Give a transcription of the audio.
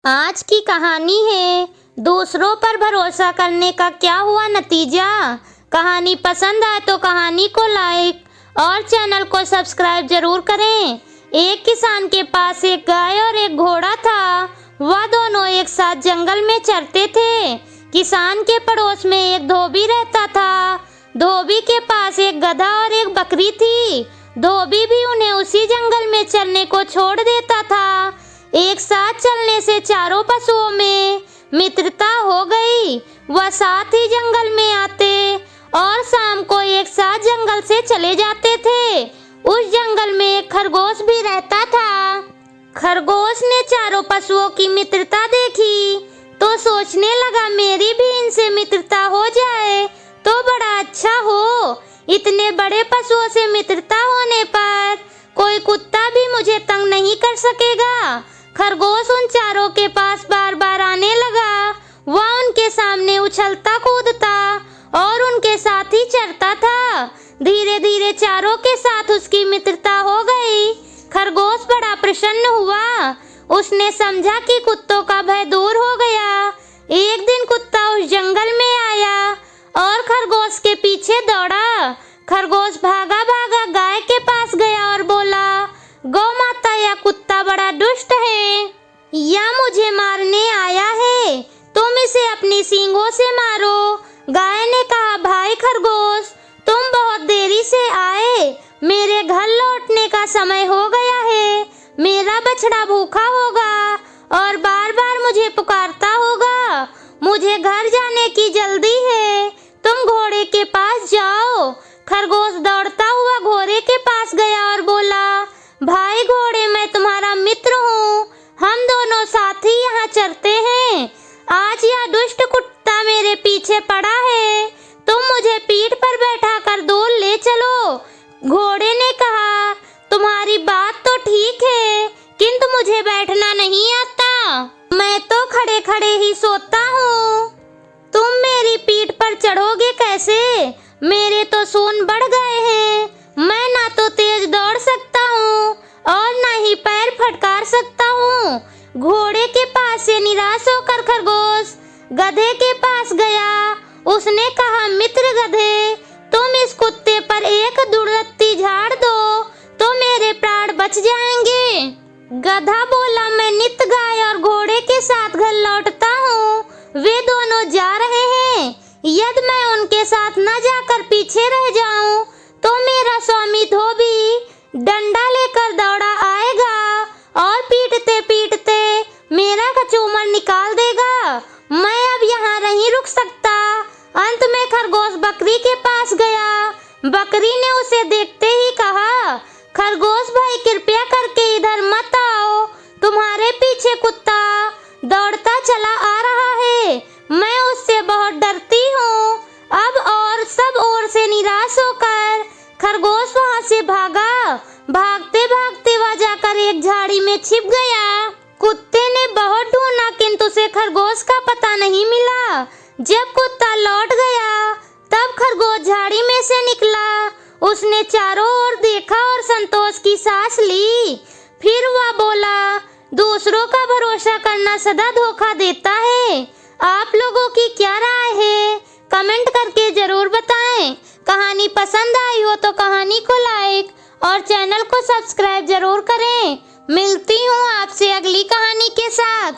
आज की कहानी है दूसरों पर भरोसा करने का क्या हुआ नतीजा। कहानी पसंद आए तो कहानी को लाइक और चैनल को सब्सक्राइब जरूर करें। एक किसान के पास एक गाय और एक घोड़ा था। वह दोनों एक साथ जंगल में चरते थे। किसान के पड़ोस में एक धोबी रहता था। धोबी के पास एक गधा और एक बकरी थी। धोबी भी उन्हें उसी जंगल में चरने को छोड़ देता था। एक साथ चलने से चारों पशुओं में मित्रता हो गई। वह साथ ही जंगल में आते और शाम को एक साथ जंगल से चले जाते थे। उस जंगल में एक खरगोश भी रहता था। खरगोश ने चारों पशुओं की मित्रता देखी तो सोचने लगा मेरी भी इनसे मित्रता हो जाए तो बड़ा अच्छा हो। इतने बड़े पशुओं से मित्रता होने पर कोई कुत्ता भी मुझे तंग नहीं कर सकेगा। खरगोश उन चारों के पास बार बार आने लगा। वह उनके सामने उछलता कूदता और उनके साथ ही चरता था। धीरे धीरे चारों के साथ उसकी मित्रता हो गई। खरगोश बड़ा प्रसन्न हुआ। उसने समझा कि कुत्तों का भय दूर हो गया। एक दिन कुत्ता उस जंगल में आया और खरगोश के पीछे दौड़ा। खरगोश भागा भागा गाय के पास गया और बोला, गौ माता, या कुत्ता बड़ा दुष्ट है, या मुझे मारने आया है। तुम इसे अपनी सींगों से मारो। गाय ने कहा, भाई खरगोश, तुम बहुत देरी से आए। मेरे घर लौटने का समय हो गया है। मेरा बछड़ा भूखा होगा और बार बार मुझे पुकारता होगा। मुझे घर जाने की जल्दी है। तुम घोड़े के पास जाओ। खरगोश दौड़ता हुआ घोड़े के पास गया और बोला, भाई घोड़े, मैं तुम्हारा मित्र हूँ। हम दोनों साथ ही यहाँ चरते हैं। आज यह दुष्ट कुत्ता मेरे पीछे पड़ा है। तुम मुझे पीठ पर बैठा कर दूर ले चलो। घोड़े ने कहा, तुम्हारी बात तो ठीक है, किंतु मुझे बैठना नहीं आता। मैं तो खड़े खड़े ही सोता हूँ। तुम मेरी पीठ पर चढ़ोगे कैसे? मेरे तो सून बढ़ गए हैं। मैं ना तो तेज दौड़ सकता हूँ और ना ही पैर फटकार सकता हूँ। घोड़े के पास से निराश होकर खरगोश गधे के पास गया। उसने कहा, मित्र गधे, तुम इस कुत्ते पर एक दुर्लत्ती झाड़ दो तो मेरे प्राण बच जाएंगे। गधा बोला, मैं नित गाय और घोड़े के साथ घर लौटता हूँ। वे दोनों जा रहे हैं। यदि मैं उनके साथ न जाकर पीछे रह जाऊं तो मेरा स्वामी धोबी डंडा लेकर दौड़ा आएगा और पीटते पीटते मेरा कचूमर निकाल देगा। मैं अब यहाँ नहीं रुक सकता। अंत में खरगोश बकरी के पास गया। बकरी ने उसे देखते ही कहा, खरगोश भाई, कृपया करके इधर मत आओ। तुम्हारे पीछे कुत्ता दौड़ता चला आ रहा है। मैं उससे बहुत डरती हूँ। अब और सब ओर से निराश होकर खरगोश वहाँ से भागा। भागते भागते वह जाकर एक झाड़ी में छिप गया। कुत्ते ने बहुत ढूंढा किंतु उसे खरगोश का पता नहीं मिला। जब कुत्ता लौट गया तब खरगोश झाड़ी में से निकला। उसने चारों ओर देखा और संतोष की सांस ली। फिर वह बोला, दूसरों का भरोसा करना सदा धोखा देता है। आप लोगों की क्या राय है? कमेंट करके जरूर बताएं। कहानी पसंद आई हो तो कहानी को लाइक और चैनल को सब्सक्राइब जरूर करें। मिलती हूँ आपसे अगली कहानी के साथ।